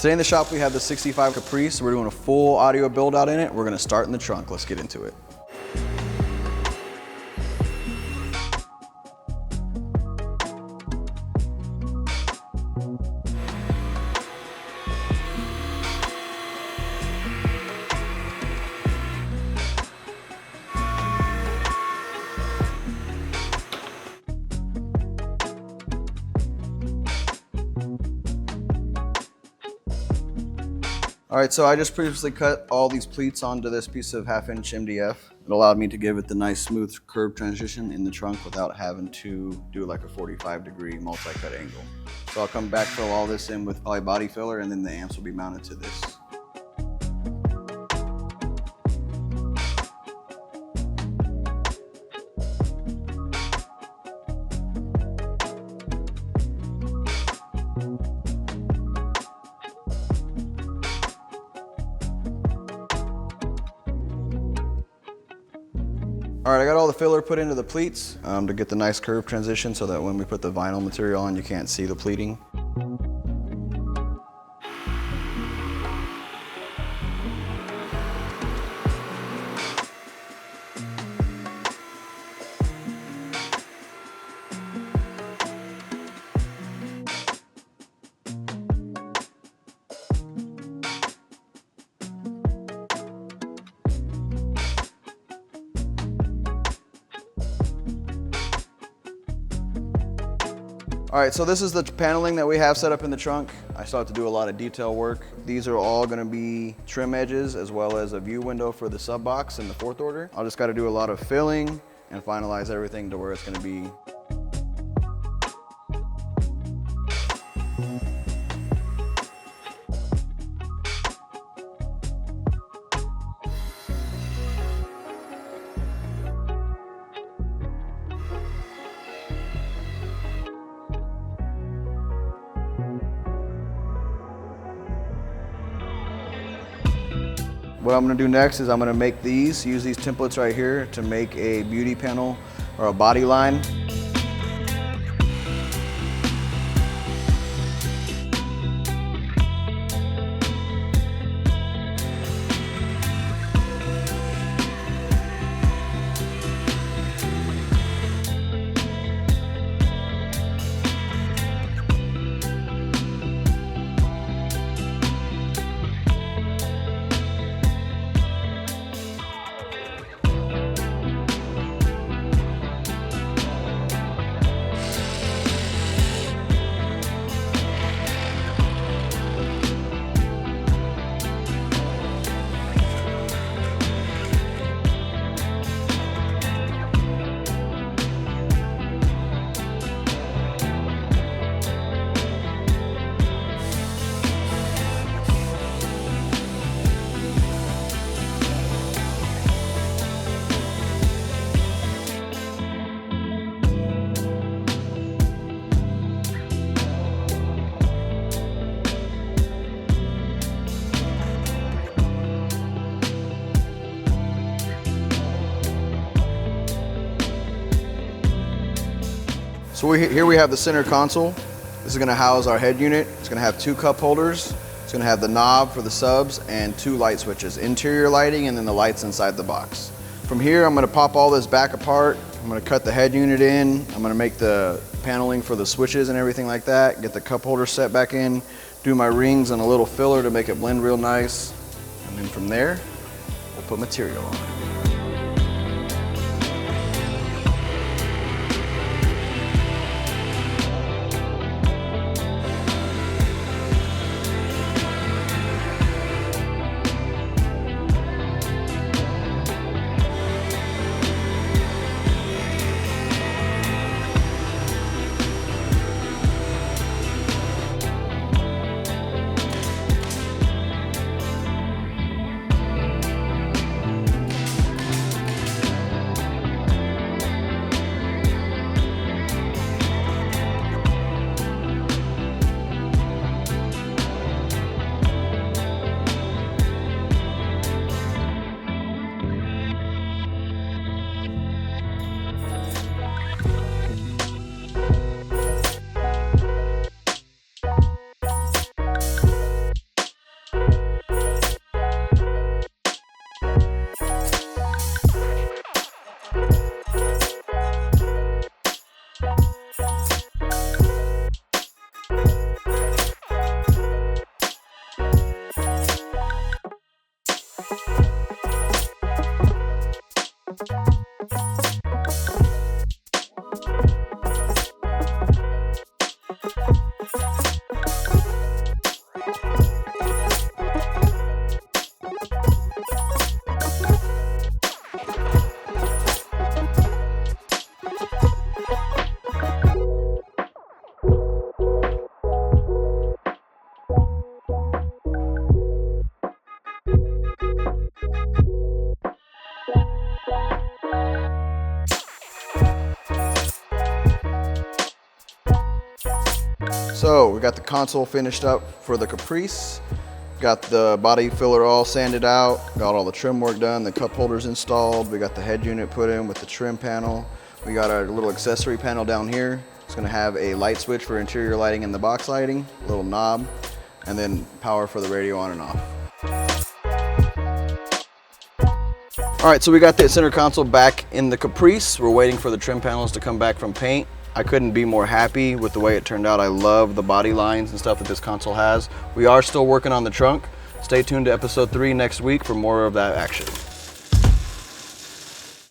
Today in the shop we have the 65 Caprice. We're doing a full audio build out in it. We're gonna start in the trunk. Let's get into it. All right, so I just previously cut all these pleats onto this piece of 1/2" MDF. It allowed me to give it the nice smooth curve transition in the trunk without having to do like a 45-degree multi-cut angle. So I'll come back, fill all this in with poly body filler, and then the amps will be mounted to this. All right, I got all the filler put into the pleats to get the nice curve transition so that when we put the vinyl material on, you can't see the pleating. All right, so this is the paneling that we have set up in the trunk. I still have to do a lot of detail work. These are all gonna be trim edges as well as a view window for the sub box in the 4th order. I'll just gotta do a lot of filling and finalize everything to where it's gonna be. What I'm gonna do next is I'm gonna make use these templates right here to make a beauty panel or a body line. So here we have the center console. This is gonna house our head unit. It's gonna have 2 cup holders. It's gonna have the knob for the subs and 2 light switches, interior lighting and then the lights inside the box. From here, I'm gonna pop all this back apart. I'm gonna cut the head unit in. I'm gonna make the paneling for the switches and everything like that, get the cup holder set back in, do my rings and a little filler to make it blend real nice. And then from there, we'll put material on it. So we got the console finished up for the Caprice. Got the body filler all sanded out, got all the trim work done, the cup holders installed, we got the head unit put in with the trim panel. We got our little accessory panel down here. It's gonna have a light switch for interior lighting and the box lighting, a little knob, and then power for the radio on and off. All right, so we got the center console back in the Caprice. We're waiting for the trim panels to come back from paint. I couldn't be more happy with the way it turned out. I love the body lines and stuff that this console has. We are still working on the trunk. Stay tuned to episode 3 next week for more of that action.